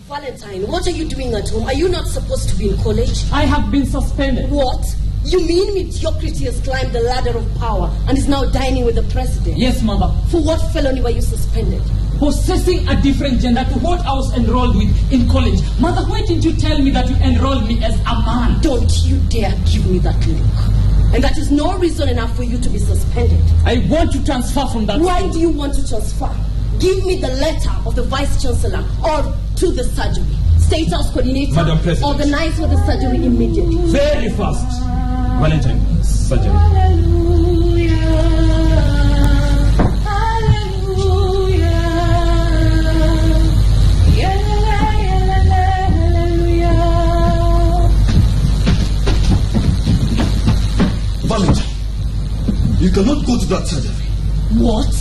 Valentine, what are you doing at home? Are you not supposed to be in college? I have been suspended. What? You mean mediocrity has climbed the ladder of power and is now dining with the president? Yes, Mother. For what felony were you suspended? Possessing a different gender to what I was enrolled with in college. Mother, why didn't you tell me that you enrolled me as a man? Don't you dare give me that look. And that is no reason enough for you to be suspended. I want to transfer from that. Why do you want to transfer? Give me the letter of the Vice Chancellor or to the surgery. State House coordinator. Madam President. Organize for the surgery immediately. Very fast. Valentine, surgery. Hallelujah. Hallelujah. Hallelujah. Valentine, you cannot go to that surgery. What?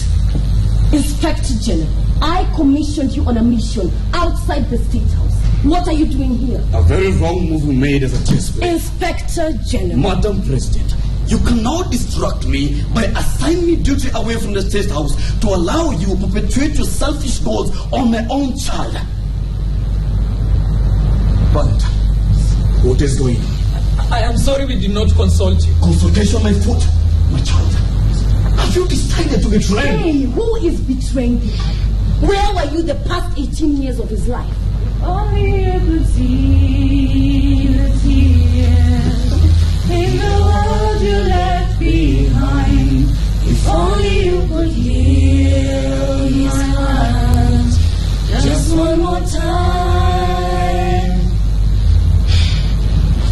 Inspector General, I commissioned you on a mission outside the State House. What are you doing here? A very wrong move you made as a chess player. Inspector General. Madam President, you can now distract me by assigning me duty away from the State House to allow you to perpetrate your selfish goals on my own child. Valentine, what is going on? I am sorry we did not consult you. Consultation my foot, my child. Have you decided to betray me? Hey, who is betraying you? Where were you the past 18 years of his life? Only you could see the tears in the world you left behind. If only you could hear his heart just one more time.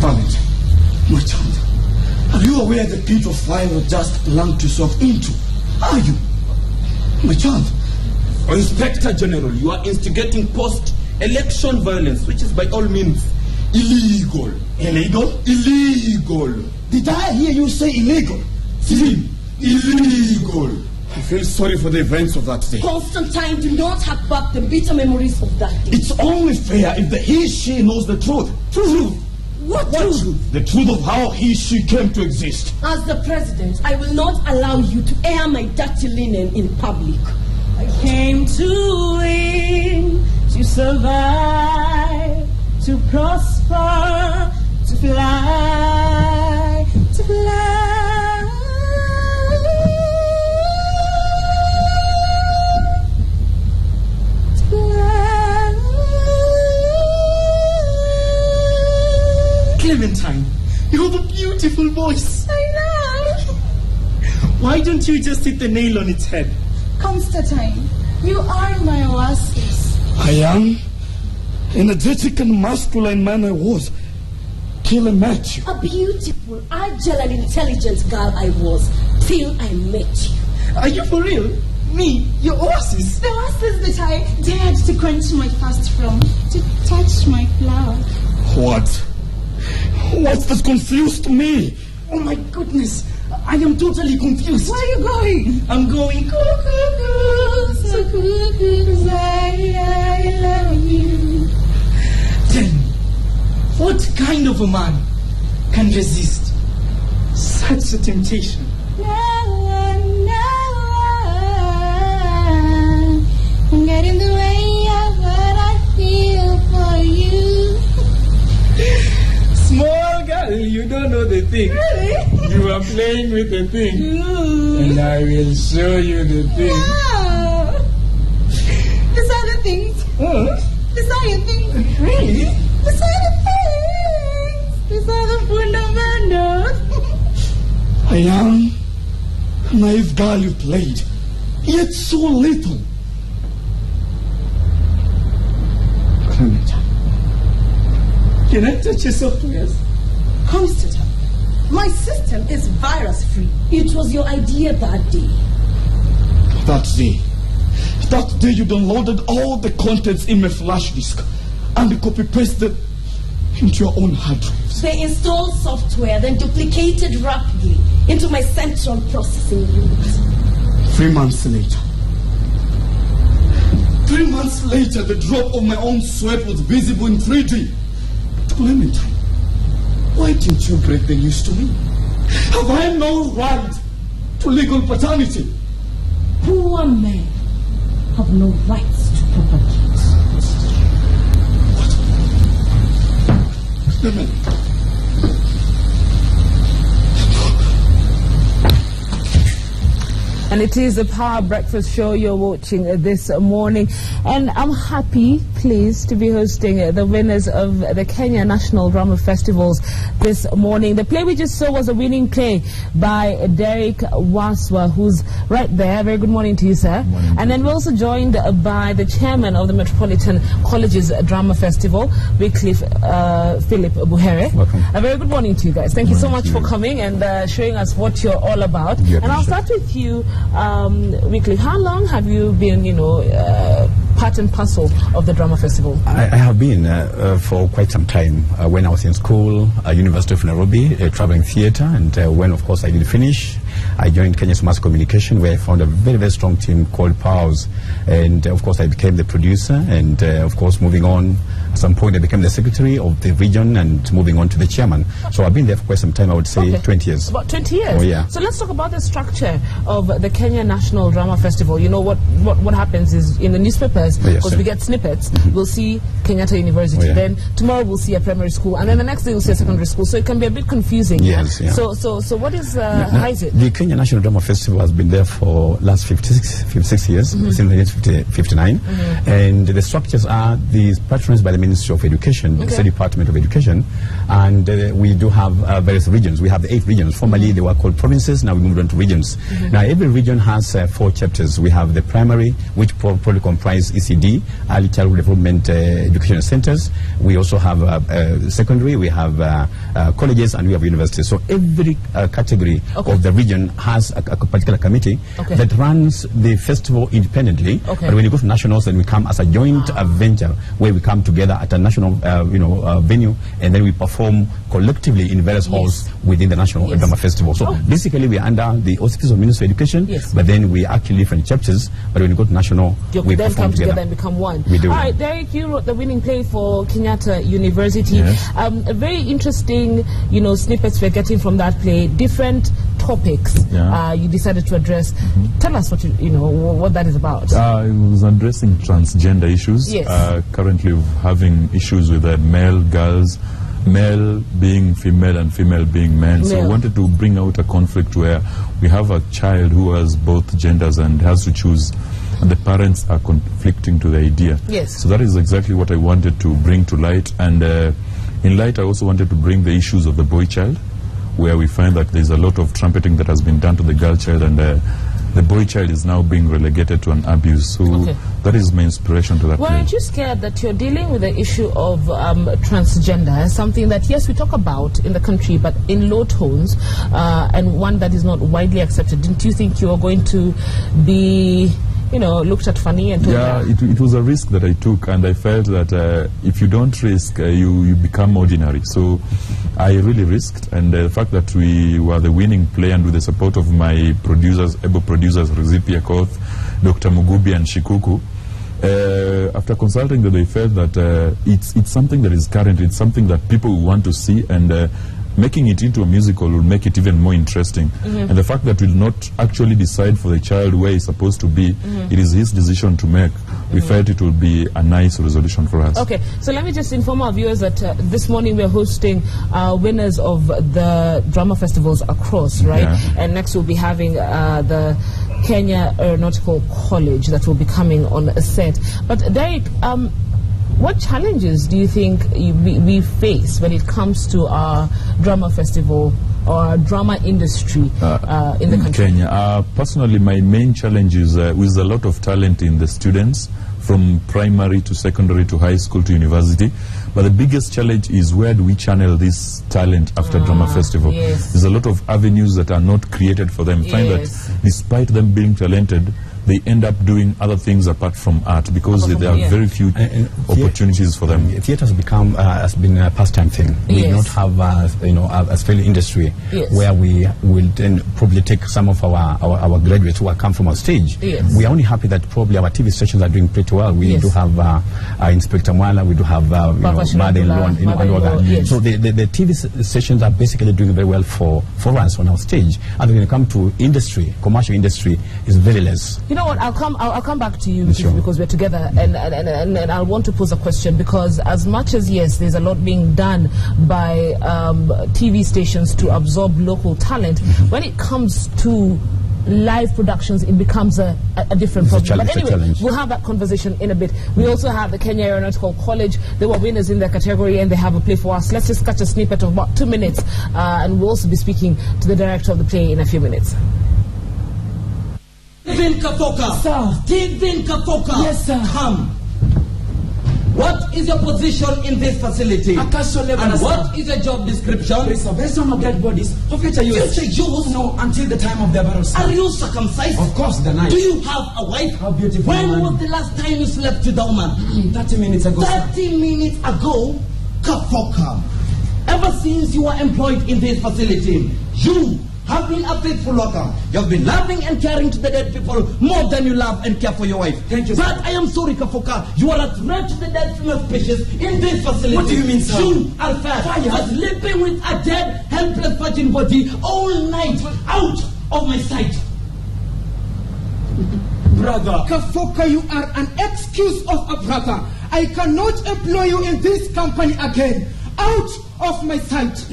Valentine, my child, are you aware the pit of fire you just plunged yourself into? Are you? My child. Inspector General, you are instigating post-election violence, which is by all means illegal. Illegal? Illegal. Did I hear you say illegal? See, illegal. I feel sorry for the events of that day. Constantine, do not have back the bitter memories of that day. It's only fair if the he-she knows the truth. Truth? What truth? The truth of how he-she came to exist. As the president, I will not allow you to air my dirty linen in public. I came to win, to survive, to prosper, to fly, to fly. To fly. Clementine, you have a beautiful voice. I know. Why don't you just hit the nail on its head? Constantine, you are my oasis. I am energetic and masculine man I was till I met you. A beautiful, agile and intelligent girl I was till I met you. Are you for real? Me, your oasis? The oasis that I dared to quench my thirst from, to touch my flower. What? What's that confused me? Oh my goodness, I am totally confused. Where are you going? I'm going Cuckoo, so cuckoo, 'cause I love you. Tell me, what kind of a man can resist such a temptation? No, can get in the way of what I feel for you. Small girl, you don't know the thing. Really? You are playing with the thing. Ooh. And I will show you the thing. Wow. These are the things. Huh? These are the things. Really? These are the things. These are the fundamentals. I am a naive girl you played, yet so little. Clementine, Can I touch your software? Constantine, my system is virus-free. It was your idea that day. that day you downloaded all the contents in my flash disk and copy-pasted into your own hard drives. They installed software, then duplicated rapidly into my central processing unit. 3 months later. 3 months later, the drop of my own sweat was visible in 3D. Clementine, why didn't you break the news to me? Have I no right to legal paternity? Poor men have no rights to propagate. Women. And it is the Power Breakfast Show you're watching this morning. And I'm happy, pleased to be hosting the winners of the Kenya National Drama Festivals this morning. The play we just saw was a winning play by Derek Waswa, who's right there. Very good morning to you, sir. Morning. And then we're also joined by the chairman of the Metropolitan College's Drama Festival, Wycliffe Philip Buhere. Welcome. A very good morning to you guys. Thank you so much for coming and showing us what you're all about. And I'll start with you, Wycliffe. How long have you been, part and parcel of the Drama Festival? I have been for quite some time. When I was in school, University of Nairobi, traveling theatre, and when, of course, I did finish, I joined Kenya's Mass Communication, where I found a very, very strong team called Powers. And, of course, I became the producer, and, of course, moving on, at some point I became the secretary of the region and moving on to the chairman. So I've been there for quite some time, I would say 20 years. About 20 years? Oh, yeah. So let's talk about the structure of the Kenya National Drama Festival. You know, what happens is in the newspapers, because we get snippets, we'll see Kenyatta University, then tomorrow we'll see a primary school, and then the next day we'll see a secondary school. So it can be a bit confusing. Yes, yeah. So what is, how is it? The Kenya National Drama Festival has been there for last 56 years, since 1959. And the structures are patronized by the Ministry of Education, the State Department of Education, and we do have various regions. We have the 8 regions. Formerly they were called provinces, now we moved on to regions. Now every region has 4 chapters. We have the primary, which probably comprise ECD, Early Childhood Development Education Centers. We also have secondary, we have colleges, and we have universities. So every category of the region has a particular committee that runs the festival independently. But when you go to nationals, then we come as a joint venture where we come together at a national venue, and then we perform collectively in various halls within the National Drama Festival. So basically we are under the auspices of Ministry of Education, but then we are actually different chapters. But when you go to national, we then perform come together and become one. We do. All right, Derek, you wrote the winning play for Kenyatta University. A very interesting, snippets we're getting from that play. Different topics you decided to address. Tell us what that is about. It was addressing transgender issues. Currently having issues with male girls, male being female and female being men. So we wanted to bring out a conflict where we have a child who has both genders and has to choose, and the parents are conflicting to the idea. So that is exactly what I wanted to bring to light. And in light, I also wanted to bring the issues of the boy child, where we find that there's a lot of trumpeting that has been done to the girl child, and the boy child is now being relegated to an abuse. So that is my inspiration to that play. Aren't you scared that you're dealing with the issue of transgender, something that, yes, we talk about in the country, but in low tones, and one that is not widely accepted? Didn't you think you were going to be looked at funny and told it was a risk that I took, and I felt that if you don't risk, you become ordinary. So I really risked, and the fact that we were the winning play, and with the support of my producers, able producers, Rizipi Akoth, Dr. Mugubi and Shikuku, after consulting them, they felt that it's something that is current, it's something that people want to see, and making it into a musical will make it even more interesting. And the fact that we'll not actually decide for the child where he's supposed to be, it is his decision to make. We felt it would be a nice resolution for us. Okay, so let me just inform our viewers that this morning we're hosting winners of the drama festivals across, right? And next we'll be having the Kenya Aeronautical College that will be coming on a set. But Derek, what challenges do you think we face when it comes to our drama festival or our drama industry in the country? Kenya, personally, my main challenge is with a lot of talent in the students, from primary to secondary to high school to university. But the biggest challenge is, where do we channel this talent after drama festival? There's a lot of avenues that are not created for them. Find that despite them being talented, they end up doing other things apart from art, because there are very few opportunities for them. Theatre has been a pastime thing. We do not have a failure industry where we will then probably take some of our graduates who have come from our stage. We are only happy that probably our TV stations are doing pretty well. We do have Inspector Mwala, we do have mother-in-law, and all that. Yes. So the TV stations are basically doing very well for us on our stage. And when it comes to industry, commercial industry is very less. You know what? I'll come back to you because we're together, and I want to pose a question, because as much as yes, there's a lot being done by TV stations to absorb local talent. When it comes to live productions, it becomes a different problem. But anyway, we'll have that conversation in a bit. We also have the Kenya Aeronautical College. They were winners in their category and they have a play for us. Let's just catch a snippet of about 2 minutes, and we'll also be speaking to the director of the play in a few minutes. Stephen Kafoka. Sir. Stephen Kafoka. Yes, sir. Come. What is your position in this facility? A casual level. And what is your job description? It's a vessel of dead bodies. Of which are you? You say Jews? No, until the time of their burial. Are you circumcised? Of course, the night. Do you have a wife? How beautiful. When was the last time you slept with a woman? 30 minutes ago. 30 minutes ago, Kafoka. Ever since you were employed in this facility, you have been a faithful worker. You have been loving and caring to the dead people more than you love and care for your wife. Thank you, sir. But I am sorry, Kafoka. You are a threat to the dead female species in this facility. What do you mean, sir? You are fat. You are sleeping with a dead, helpless virgin body all night, out of my sight. Brother. Kafoka, you are an excuse of a brother. I cannot employ you in this company again. Out of my sight.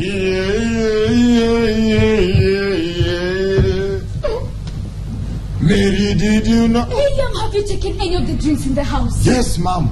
Mary, did you know? William, have you taken any of the drinks in the house? Yes, ma'am.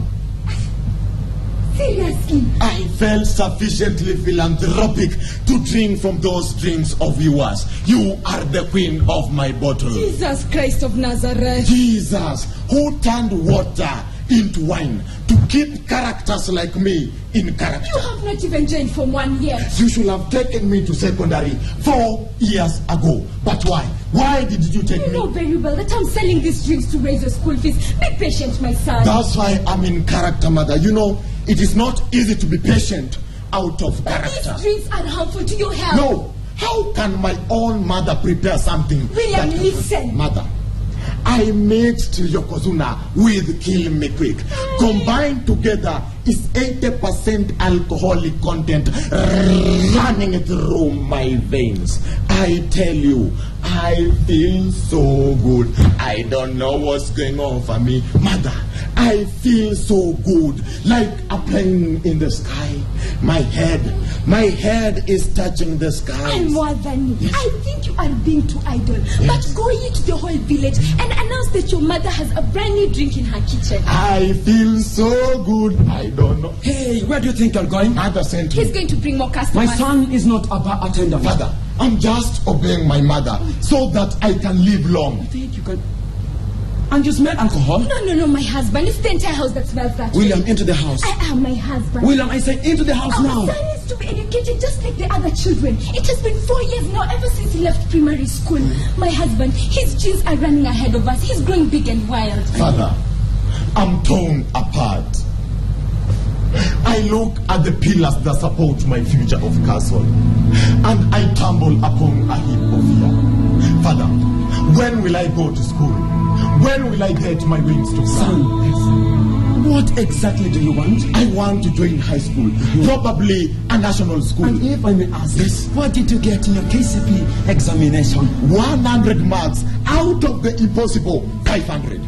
Seriously? I felt sufficiently philanthropic to drink from those drinks of yours. You are the queen of my bottle. Jesus Christ of Nazareth. Jesus, who turned water into wine to keep characters like me in character. You have not even joined Form 1 yet. You should have taken me to secondary 4 years ago. But why? Why did you take me? You know very well that I'm selling these drinks to raise your school fees. Be patient, my son. That's why I'm in character, mother. You know, it is not easy to be patient out of character. These drinks are harmful to your health. No. How can my own mother prepare something? William, listen. Mother, I mixed Yokozuna with Kill Me Quick. Combined together is 80% alcoholic content running through my veins. I tell you, I feel so good. I don't know what's going on for me. Mother, I feel so good, like a plane in the sky. My head is touching the sky. And more than Yes. I think you are being too idle. Yes. But go into the whole village and announce that your mother has a brand new drink in her kitchen. I feel so good. I don't know. Hey, where do you think you're going? Mother sent me. He's going to bring more customers. My son is not a bar attendant. Father, I'm just obeying my mother so that I can live long. I think you can. And you smell alcohol? No, my husband. It's the entire house that smells that William, way. into the house. I am my husband. William, I said into the house Our now. son needs to be educated just like the other children. It has been 4 years now ever since he left primary school. My husband, his genes are running ahead of us. He's growing big and wild. Father, I'm torn apart. I look at the pillars that support my future of castle, and I tumble upon a heap of fear. Father, when will I go to school? When will I get my wings to fly? Son, what exactly do you want? I want to join high school, probably a national school. And if I may ask, Yes. what did you get in your KCP examination? 100 marks out of the impossible 500.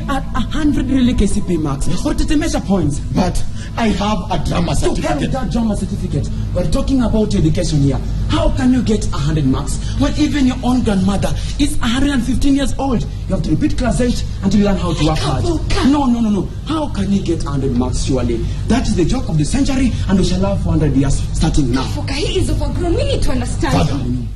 At 100 really KCP marks. What did they measure points? But I have a drama To hell with certificate. that drama certificate. We're talking about education here. How can you get 100 marks when even your own grandmother is 115 years old? You have to repeat class 8 until you learn how to work hard. No. How can you get 100 marks surely? That is the joke of the century, and we shall have 400 years starting now. Kafoka, he is overgrown. We need to understand Father, him.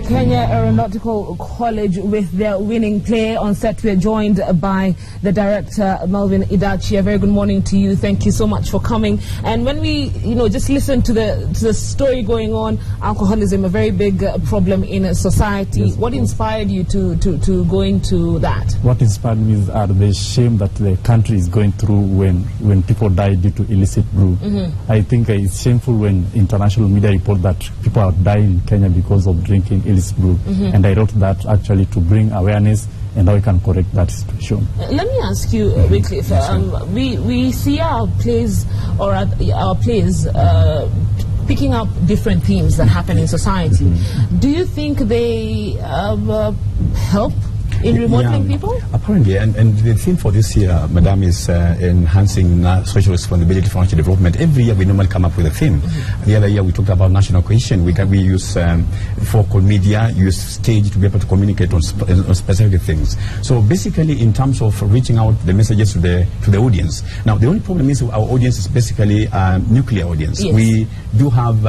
Kenya Aeronautical College with their winning play. On set, we are joined by the director, Melvin Idachi. A very good morning to you. Thank you so much for coming. And when we, just listen to the story going on, alcoholism, a very big problem in society. Yes, what inspired you to go into that? What inspired me is the shame that the country is going through when people die due to illicit brew. I think it's shameful when international media report that people are dying in Kenya because of drinking illicit brew. And I wrote that actually to bring awareness and how we can correct that situation. Let me ask you, Wycliffe, we see our plays or our plays picking up different themes that happen in society. Do you think they help in remodeling people? Apparently, and the theme for this year, Madam, is enhancing social responsibility for national development. Every year we normally come up with a theme. The other year we talked about national cohesion. We use focal media, use stage to be able to communicate on specific things. So basically, in terms of reaching out the messages to the audience. Now, the only problem is our audience is basically a nuclear audience. Yes. We do have,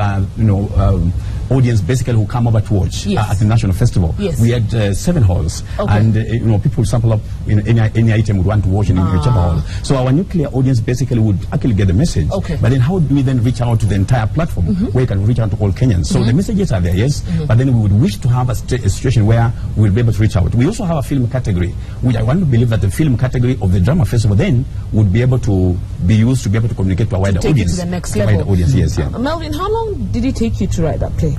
audience basically who come over to watch at the national festival. Yes. We had 7 halls, okay. and people sample up any item would want to watch in whichever hall. So our nuclear audience basically would actually get the message. Okay. But then how do we then reach out to the entire platform where we can reach out to all Kenyans? So the messages are there, yes, but then we would wish to have a situation where we'll be able to reach out. We also have a film category, which I want to believe that the film category of the drama festival then would be able to be used to be able to communicate to a wider audience. Take it to the next level. Audience, yes, yeah. Melvin, how long did it take you to write that play?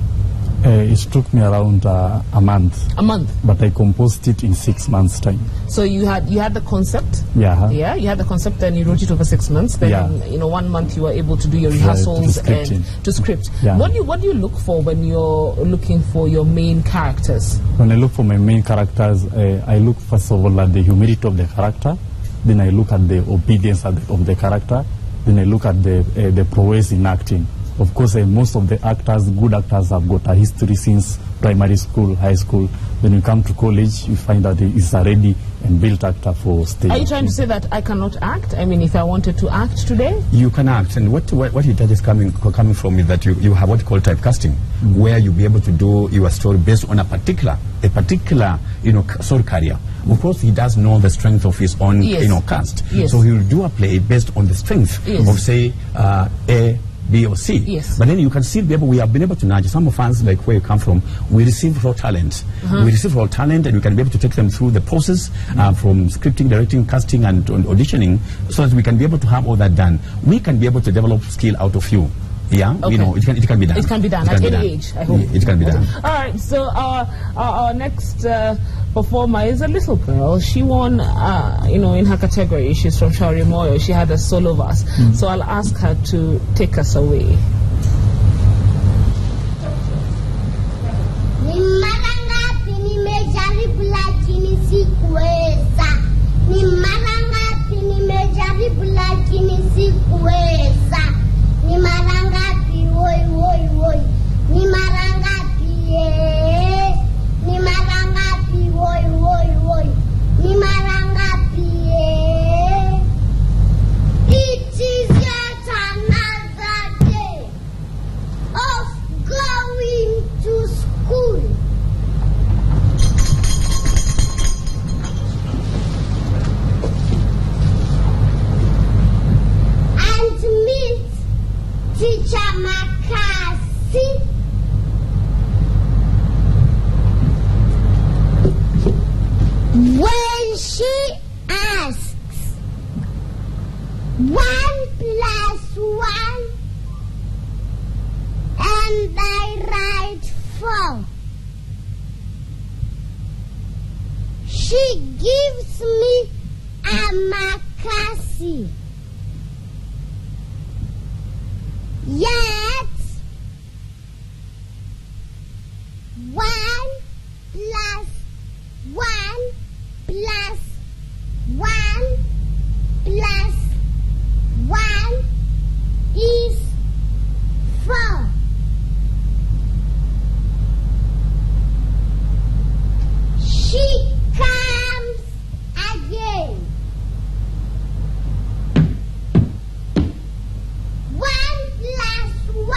It took me around a month. A month? But I composed it in 6 months' time. So you had the concept? Yeah. Yeah, you had the concept and you wrote it over 6 months. Then, 1 month you were able to do your rehearsals and to script. Yeah. What do you look for when you're looking for your main characters? When I look for my main characters, I look first of all at the humility of the character. Then I look at the obedience of the character. Then I look at the prowess in acting. Of course, most of the actors, good actors, have got a history since primary school, high school. When you come to college, you find that he's a ready and built actor for stage. Are you trying to say that I cannot act? I mean, if I wanted to act today? You can act, and what you tell is coming from is that you have what you call typecasting, where you'll be able to do your story based on a particular story career. Of course, he does know the strength of his own cast, so he'll do a play based on the strength of, say, A, B or C. Yes. But then you can see we have been able to nudge some of us, like where you come from, we receive raw talent. We receive raw talent, and we can be able to take them through the process from scripting, directing, casting, and auditioning, so that we can be able to have all that done. We can be able to develop skill out of you. Yeah, okay. It can be done. It can be done at any age, I hope. It can be done. All right, so our next performer is a little girl. She won, in her category. She's from Shauri Moyo. She had a solo verse. So I'll ask her to take us away. Ni mara ngapi woi woi woi, ni mara ngapi ni mara ngapi woi woi woi, ni mara ngapi It is yet another day of going to school. And meet Teacher Makasi. When she asks 1 + 1, and I write 4, she gives me a Makasi. Yet 1 + 1 + 1 + 1 is 4. She comes again. 1 + 1.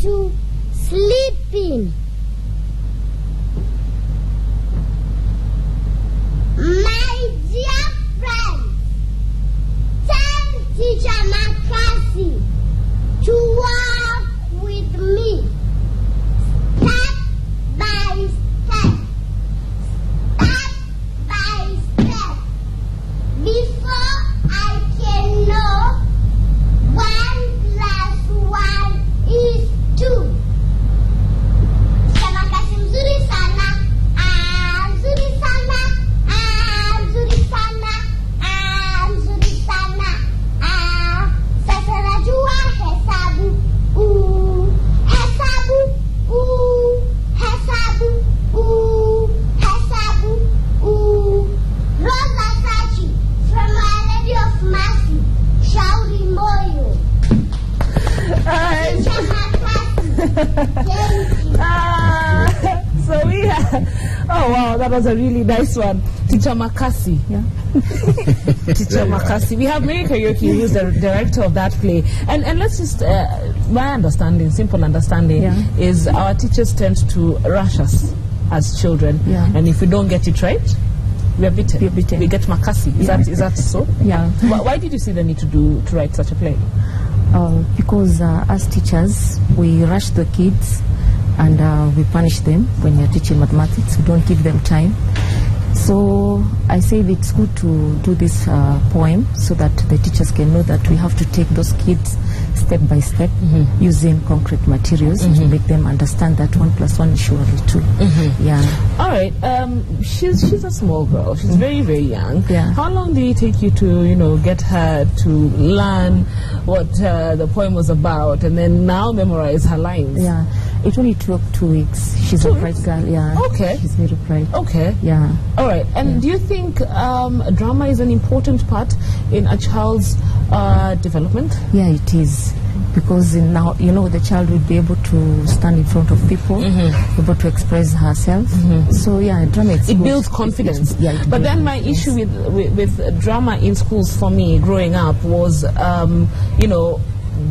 to sleep in. My dear friends, tell Teacher Makasi to walk with me, step by step, step by step, before I can know 1 + 1 is 2. Teacher Makasi mzuri sana, mzuri sana, mzuri sana, mzuri sana. Sasa najua hesabu, hesabu, hesabu, hesabu. Rosa Sachi from Our Lady of Mercy, Shauri Moyo. Teacher Makasi, thank you. So we have, oh wow, that was a really nice one. Teacher Makasi, yeah. Teacher Makasi. We have Mary Karaoke, who's the director of that play. And let's just, my understanding, simple understanding, is our teachers tend to rush us as children. Yeah. And if we don't get it right, we are beaten. We get Makasi. Is that so? Yeah. Why did you see the need to write such a play? Because as teachers, we rush the kids and we punish them when you're teaching mathematics. We don't give them time. So I said it's good to do this poem so that the teachers can know that we have to take those kids step by step, using concrete materials to make them understand that 1 + 1 is surely 2. Yeah. All right. She's a small girl. She's very, very young. Yeah. How long did it take you to get her to learn what the poem was about, and then now memorize her lines? Yeah. It only took 2 weeks. She's a bright girl. Yeah. Okay. She's very bright. Okay. Yeah. All right. And do you think drama is an important part in a child's development? Yeah, it is. Because now, the child will be able to stand in front of people, able to express herself. So, yeah, drama is it builds confidence. But then my issue with drama in schools for me growing up was,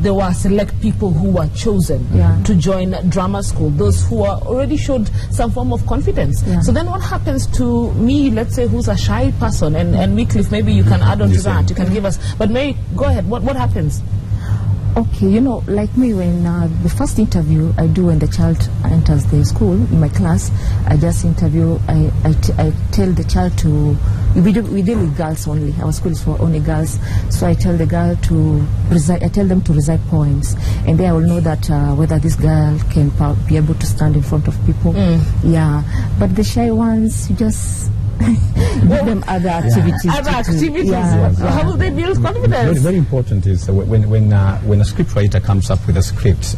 there were select people who were chosen to join drama school, those who already showed some form of confidence. So then what happens to me, let's say, who's a shy person, and Wycliffe, maybe you can add on to that, you can give us, but Mary, go ahead, what happens? Okay, like me, when the first interview I do when the child enters the school, in my class, I just interview, I tell the child to, we deal with girls only, our school is for only girls, so I tell the girl to recite, I tell them to recite poems, and then I will know that whether this girl can be able to stand in front of people. Yeah, but the shy ones, you just give them other activities. Other activities. How will they build confidence? Very, very important is when a script writer comes up with a script.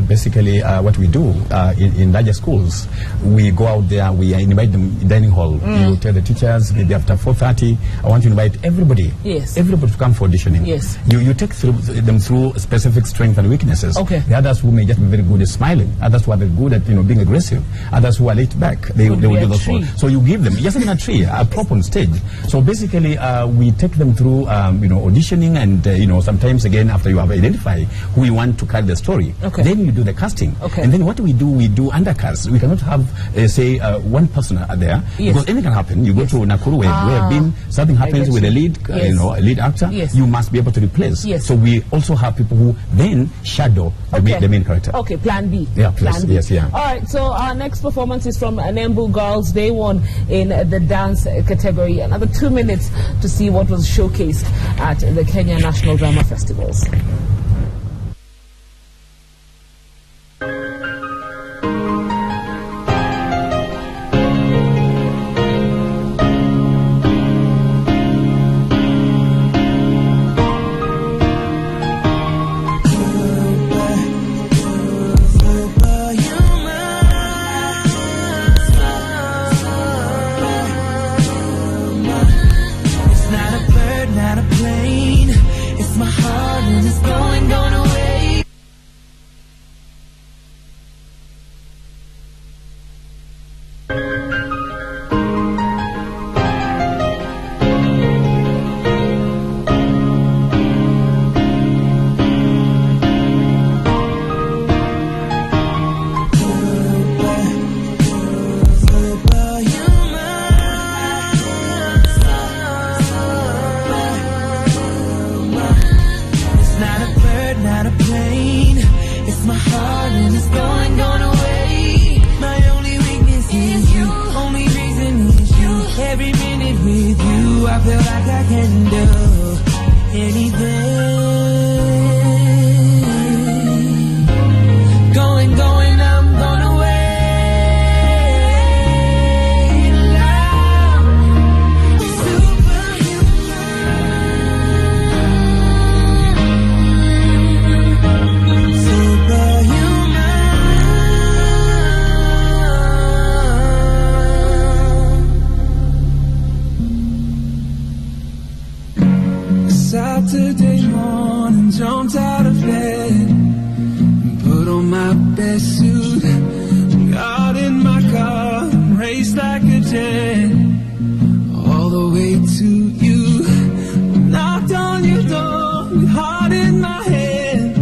Basically, what we do in larger schools, we go out there, we invite them in dining hall. You tell the teachers maybe after 4:30, I want to invite everybody. Yes. Everybody to come for auditioning. Yes. You take them through specific strengths and weaknesses. Okay. The others who may just be very good at smiling, others who are very good at being aggressive, others who are laid back. They will do those. So you give them, just in a tree, a prop on stage. So basically, we take them through, auditioning, and sometimes again after you have identified who you want to carry the story, then you do the casting. And then what we do undercuts. We cannot have, say, one person there because anything can happen. You go to Nakuru where you have been, something happens with a lead, a lead actor. You must be able to replace. So we also have people who then shadow the main character. Okay, plan B. Yeah, plan B. Yes, yeah. All right, so our next performance is from Nembu Girls. They won in the dance category. Another 2 minutes to see what was showcased at the Kenya National Drama Festivals. Not a plane, it's my heart and it's going heart and it's gone away. My only weakness is you, only reason is you. Every minute with you, I feel like I can do anything. Going, I'm gone away. Saturday morning, jumped out of bed and put on my best suit. Got in my car and raced like a jet all the way to you. Knocked on your door with heart in my head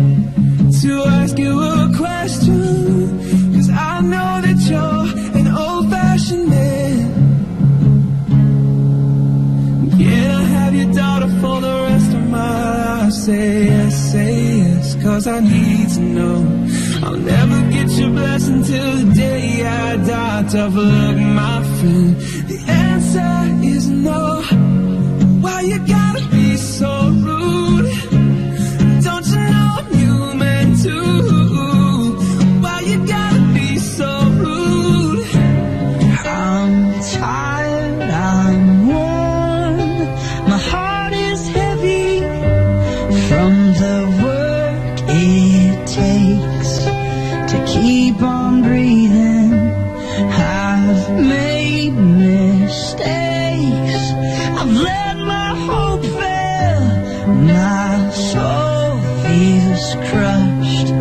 to ask you a question, 'cause I know that you're an old-fashioned man. Can I have your daughter for the rest of my life? Say yes, 'cause I need to know. I'll never get your blessing till the day I die. Tough luck, my friend. The answer is no. Why you gotta be so rude? Don't you know I'm human too? Why you gotta be so rude? I'm tired, I'm worn. My heart is heavy from the work it takes to keep on breathing. I've made mistakes. I've let my hope fail. My soul feels crushed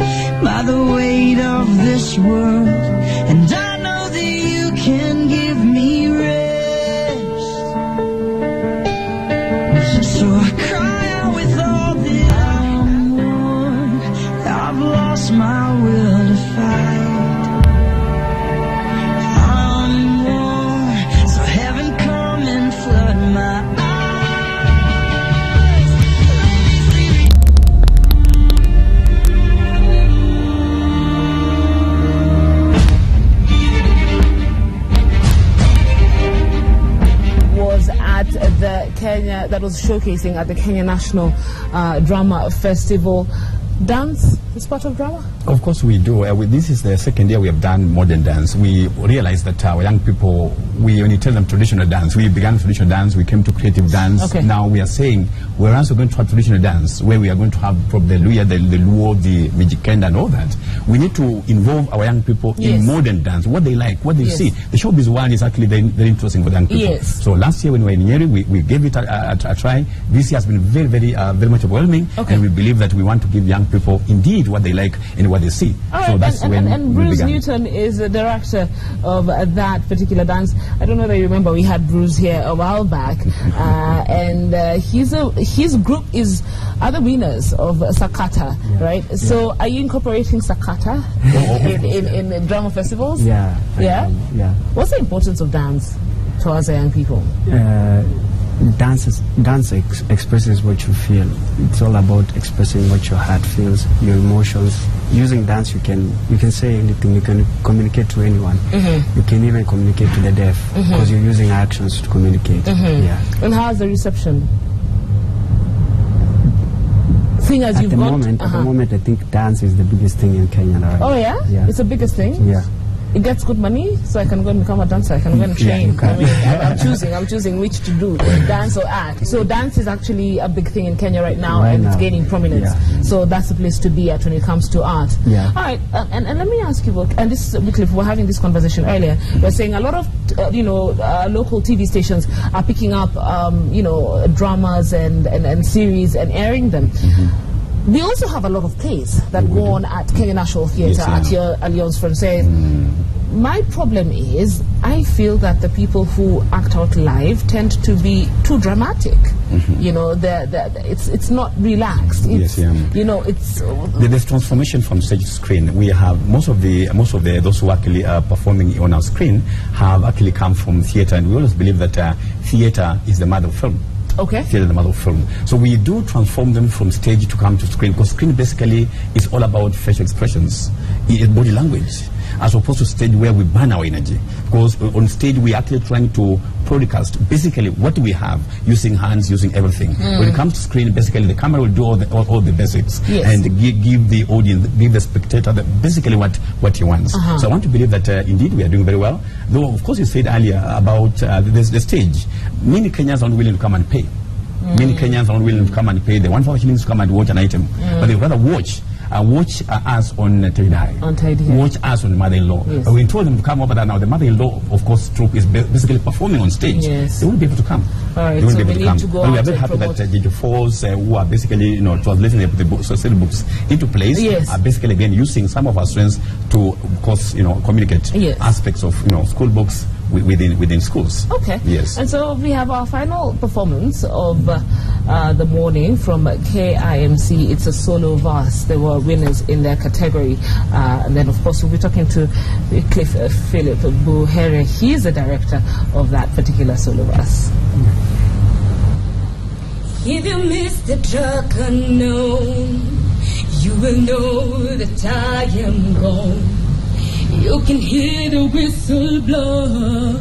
by the weight of this world, and I know that you can give me rest. So I cry out with all that I'm worn. I've lost my will to fight. I'm worn, so heaven come and flood my was at the Kenya, that was showcasing at the Kenya National Drama Festival. Dance is part of drama? Of course we do. This is the second year we have done modern dance. We realized that our young people, when you tell them traditional dance, we began traditional dance, we came to creative dance. Okay. Now we are saying we're also going to have traditional dance, where we are going to have probably the Luya, the Luo, the Mijikenda and all that. We need to involve our young people in modern dance, what they like, what they see. The showbiz world is actually very interesting for young people. Yes. So last year when we were in Nyeri, we gave it a try. This year has been very much overwhelming, and we believe that we want to give young people indeed what they like and what they see. All So right, that's and we Bruce began. Newton is the director of that particular dance. I don't know that you remember, we had Bruce here a while back, and his group are the winners of Sakata, right? So are you incorporating Sakata in drama festivals? Yeah. Yeah? Yeah. What's the importance of dance to us young people? Dance expresses what you feel. It's all about expressing what your heart feels, your emotions. Using dance, you can say anything. You can communicate to anyone. You can even communicate to the deaf because you're using actions to communicate. Yeah. And how's the reception? Singers At the moment, I think dance is the biggest thing in Kenya right? Oh yeah? Yeah. It's the biggest thing? Yeah. It gets good money, so I can go and become a dancer. I can go and train. you can. I'm choosing which to do, dance or act. So dance is actually a big thing in Kenya right now, and it's gaining prominence. Yeah. So that's the place to be at when it comes to art. Yeah. All right, and let me ask you, and this is Wycliffe, we were having this conversation earlier. We're saying a lot of local TV stations are picking up dramas and series and airing them. We also have a lot of plays that go on at Kenya National Theatre, at your Alliance Française. My problem is, I feel that the people who act out live tend to be too dramatic. You know, it's not relaxed. It's, it's there's transformation from stage to screen. We have most of those who actually are performing on our screen have actually come from theatre, and we always believe that theatre is the mother of film. still in the mother of film. So we do transform them from stage to come to screen, because screen basically is all about facial expressions, body language, as opposed to stage where we burn our energy. Because on stage we are actually trying to broadcast basically what we have, using hands, using everything. When it comes to screen, basically the camera will do all the basics and give the audience, give the spectator basically what he wants. So I want to believe that indeed we are doing very well. Though of course you said earlier about the stage. Many Kenyans are not willing to come and pay. Many Kenyans are not willing to come and pay. They want 4 shillings to come and watch an item, but they rather watch us on Tidai. Watch us on Mother-in-Law. But we told them to come over there now. The Mother-in-Law, of course, troupe is basically performing on stage. They won't be able to come. They won't be able to come. But we are very happy that Gigi Falls, who are basically, translating the books, social books into place, are basically again using some of our strengths to, of course, communicate aspects of, school books within schools. Okay. Yes. And so we have our final performance of the morning from KIMC. It's a solo verse. They were winners in their category. And then, of course, we'll be talking to Cliff Philip Buhere. He's the director of that particular solo verse. If you miss the drug unknown, you will know that I am gone. You can hear the whistle blow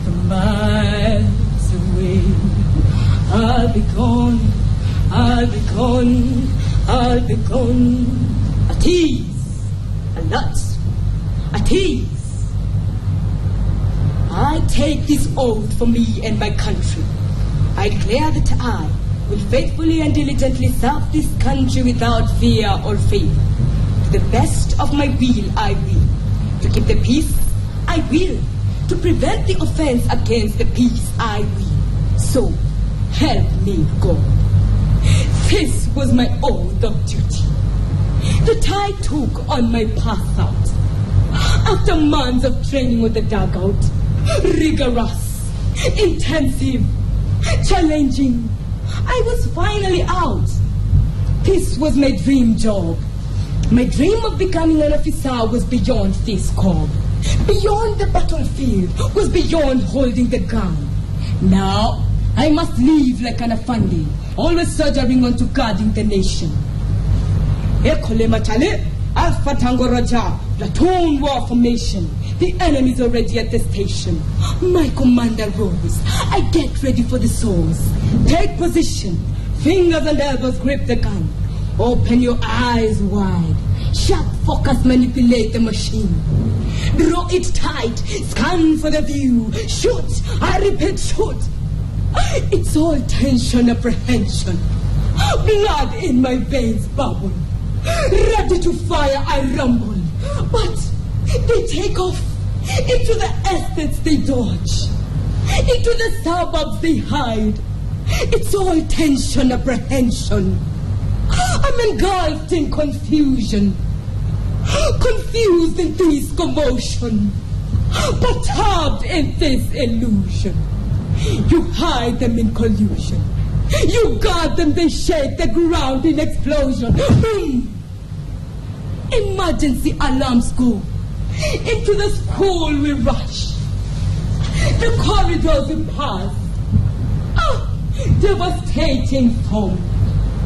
from miles away. I'll be gone, I'll be gone, I'll be gone. A tease, a lot, a tease. I take this oath for me and my country. I declare that I will faithfully and diligently serve this country without fear or favor. To the best of my will, I will. To keep the peace, I will. To prevent the offense against the peace, I will. So, help me, God. This was my oath of duty that I took on my path out. After months of training with the dugout, rigorous, intensive, challenging, I was finally out. This was my dream job. My dream of becoming an officer was beyond this call. Beyond the battlefield, was beyond holding the gun. Now, I must live like an Afandi, always surging on to guarding the nation. Ekole Matale, Alpha Tango Raja, platoon war formation. The enemy is already at the station. My commander rose. I get ready for the souls. Take position. Fingers and elbows grip the gun. Open your eyes wide. Sharp focus, manipulate the machine. Draw it tight. Scan for the view. Shoot. I repeat, shoot. It's all tension, apprehension. Blood in my veins bubble. Ready to fire, I rumble. But they take off. Into the estates they dodge. Into the suburbs they hide. It's all tension, apprehension. I'm engulfed in confusion. Confused in this commotion. Perturbed in this illusion. You hide them in collusion. You guard them, they shake the ground in explosion. Boom! Emergency alarms go. Into the school we rush. The corridors we pass. Devastating foam.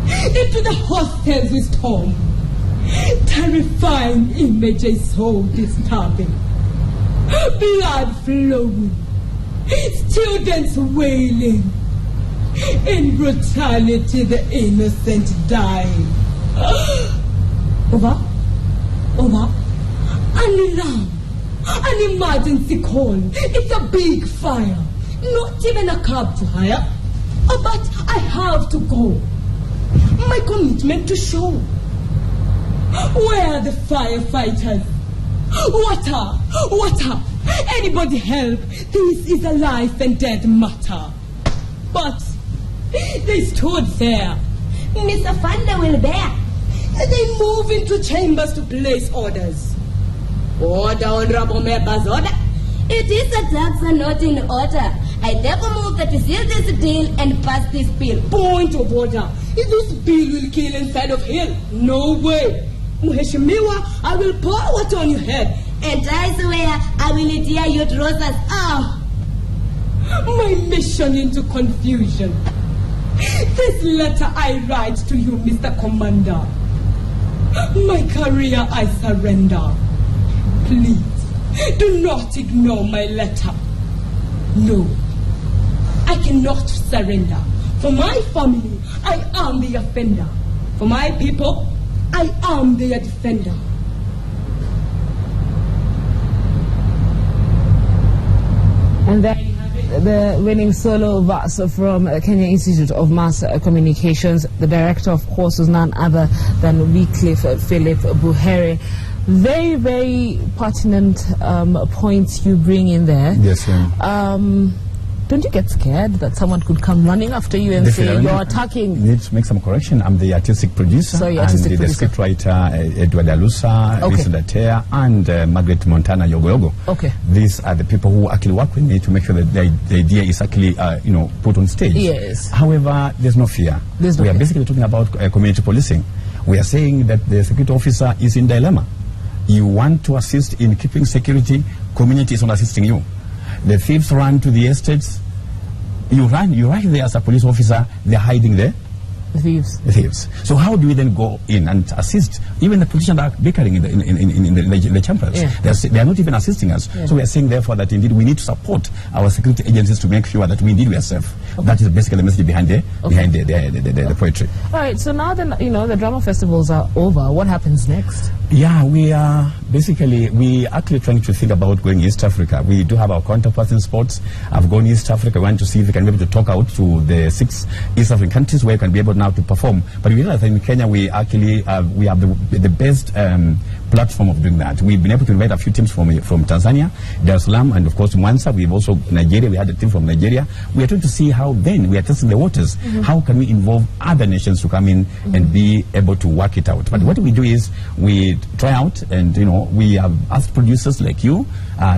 Into the hostels we storm. Terrifying images so disturbing. Blood flowing. Students wailing. In brutality the innocent dying. Over. An alarm. An emergency call. It's a big fire. Not even a cab to hire. But I have to go. My commitment to show. Where are the firefighters? Water! Anybody help? This is a life and death matter. But they stood there. Mr. Fanda will bear. They move into chambers to place orders. Order, honorable members, order. It is the tax are not in order. I never move that we seal this deal and pass this bill. Point of order. If this bill will kill inside of hell, no way. Muheshimiwa, I will pour water on your head. And I swear I will tear your trousers. My mission into confusion. This letter I write to you, Mr. Commander. My career I surrender. Please, do not ignore my letter. No, I cannot surrender. For my family, I am the offender. For my people, I am their defender. And then the winning solo verse from Kenya Institute of Mass Communications. The director, of course, was none other than Wycliffe Philip Buhere. Very, very pertinent points you bring in there. Yes, ma'am. Don't you get scared that someone could come running after you and say you're attacking? I need to make some correction. I'm the artistic producer. Sorry, artistic and producer. the scriptwriter Edward Alusa, Okay. Lisa Datea, and Margaret Montana Yogoyogo. Okay. These are the people who actually work with me to make sure that the idea is actually, put on stage. Yes. However, there's no fear. There's no we are fear. basically talking about community policing. We are saying that the security officer is in dilemma. You want to assist in keeping security, community is not assisting you. The thieves run to the estates. You right there as a police officer, they're hiding there. The thieves. The thieves. So how do we then go in and assist? Even the politicians that are bickering in the chambers, Yeah. they are not even assisting us. Yeah. So we are saying therefore that indeed we need to support our security agencies to make sure that we indeed we are safe. Okay. That is basically the message behind the poetry. All right, so now that the drama festivals are over, what happens next? Yeah, we are actually trying to think about going East Africa. We do have our counterparts in sports. I've gone East Africa. We want to see if we can be able to talk out to the 6 East African countries where we can be able now to perform. But we realize that in Kenya we actually we have the best platform of doing that. We've been able to invite a few teams from Tanzania, Dar es Salaam, and of course Mwanza. We've also Nigeria. We had a team from Nigeria. We are trying to see how then we are testing the waters. Mm-hmm. How can we involve other nations to come in and be able to work it out? But what we do is we try out, and we have asked producers like you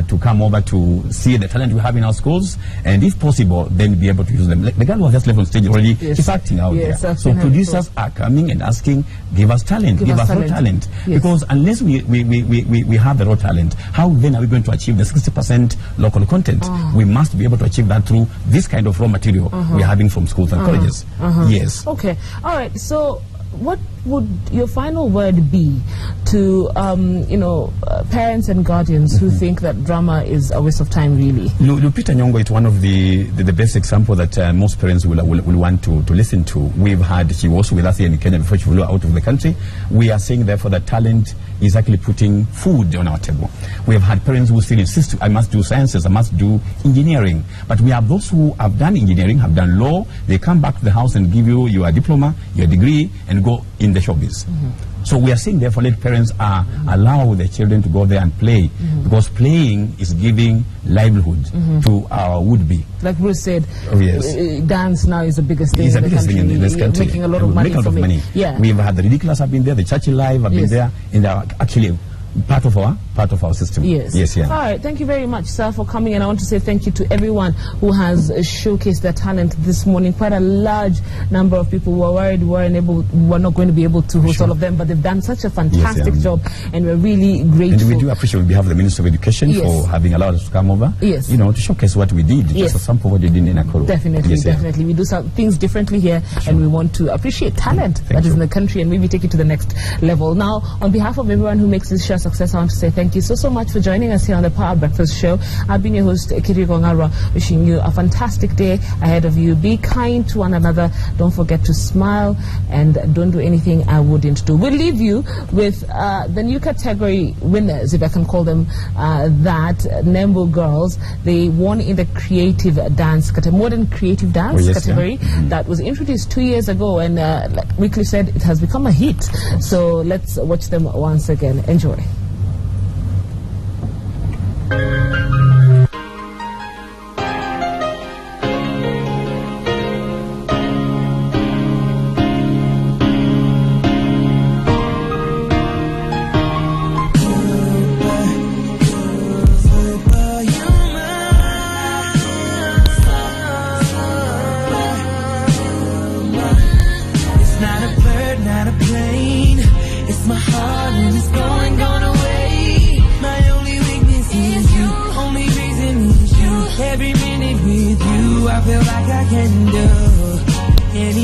to come over to see the talent we have in our schools, and if possible, then be able to use them. Like the girl who has just left on stage already, Yes. she's acting out Yes, there. I've So seen her producers are coming and asking, give us talent, give us raw talent. Yes. Because unless we have the raw talent, how then are we going to achieve the 60% local content? We must be able to achieve that through this kind of raw material we are having from schools and colleges. Yes. Okay. All right. So what would your final word be to parents and guardians who think that drama is a waste of time, really? Lupita Nyong'o is one of the best example that most parents will want to listen to. She was also with us here in Kenya before she flew out of the country. We are saying therefore that talent is actually putting food on our table. We have had parents who still insist, I must do sciences, I must do engineering. But we have those who have done engineering, have done law, they come back to the house and give you your diploma, your degree, and go in the showbiz. So we are saying therefore let parents allow their children to go there and play, because playing is giving livelihood to our would-be. Like Bruce said, dance now is the biggest thing It's in the the biggest thing country. in this country. Making a lot of money Making a lot from of money. it. Yeah. We've had the Ridiculous have been there, the Churchill Live have been there, and they are actually part of our system. Yes. Yes, yeah. All right. Thank you very much, sir, for coming. And I want to say thank you to everyone who has showcased their talent this morning. Quite a large number of people were worried we were not going to be able to host all of them, but they've done such a fantastic job, and we're really grateful. And we do appreciate on behalf of the Ministry of Education for having allowed us to come over. Yes. To showcase what we did. Just a sample of what they did in Nakuru. Definitely, Yes, yeah. definitely. We do some things differently here, and we want to appreciate talent that is in the country and maybe take it to the next level. Now, on behalf of everyone who makes this show a success, I want to say thank you so much for joining us here on the Power Breakfast Show. I've been your host, Kiri Gongarwa, wishing you a fantastic day ahead of you. Be kind to one another. Don't forget to smile, and don't do anything I wouldn't do. We'll leave you with the new category winners, if I can call them that, Nembo Girls. They won in the creative dance category, modern creative dance category that was introduced 2 years ago, and like Wycliffe said, it has become a hit. So let's watch them once again. Enjoy. Every minute with you, I feel like I can do anything.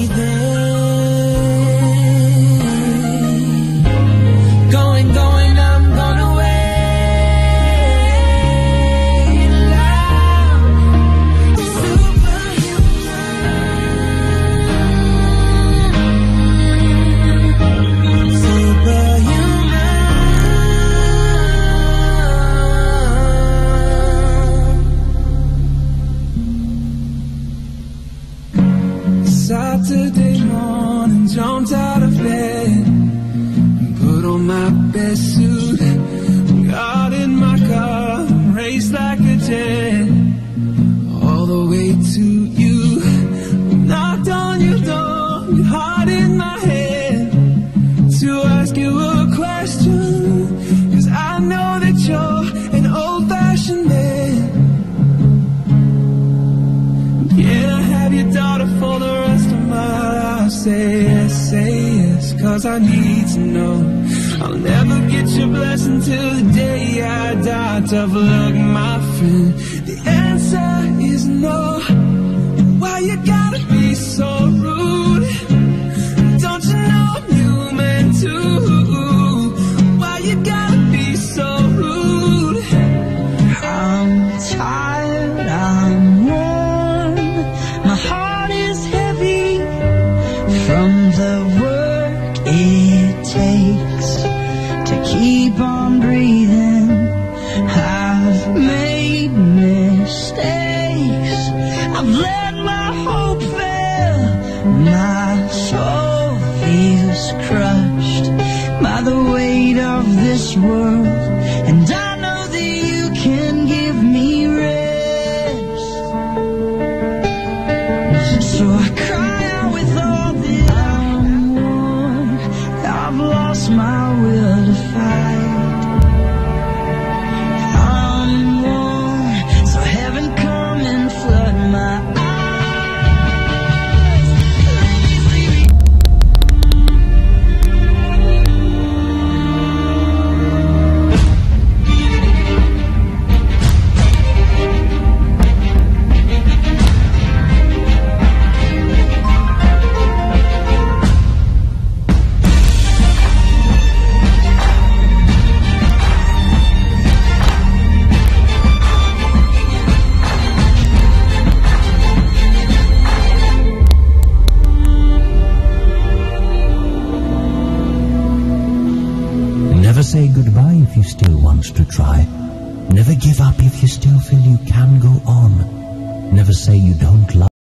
'cause I need to know. I'll never get your blessing till the day I die. Tough luck, my friend, the answer is no. Why you gotta be so rude? Don't you know I'm human too? Why you gotta be so rude? I'm tired, I'm worn, my heart is heavy from the work it takes to keep on breathing. I've made mistakes, I've let my hope fail, my soul feels crushed by the weight of this world, and I know that you can give me rest. So I cry out with all that I'm worn, I've lost my will to fight. I'm worn, so heaven come and flood my eyes. Never say goodbye if you still want to try. Never give up if you still feel you can go on. Never say you don't love.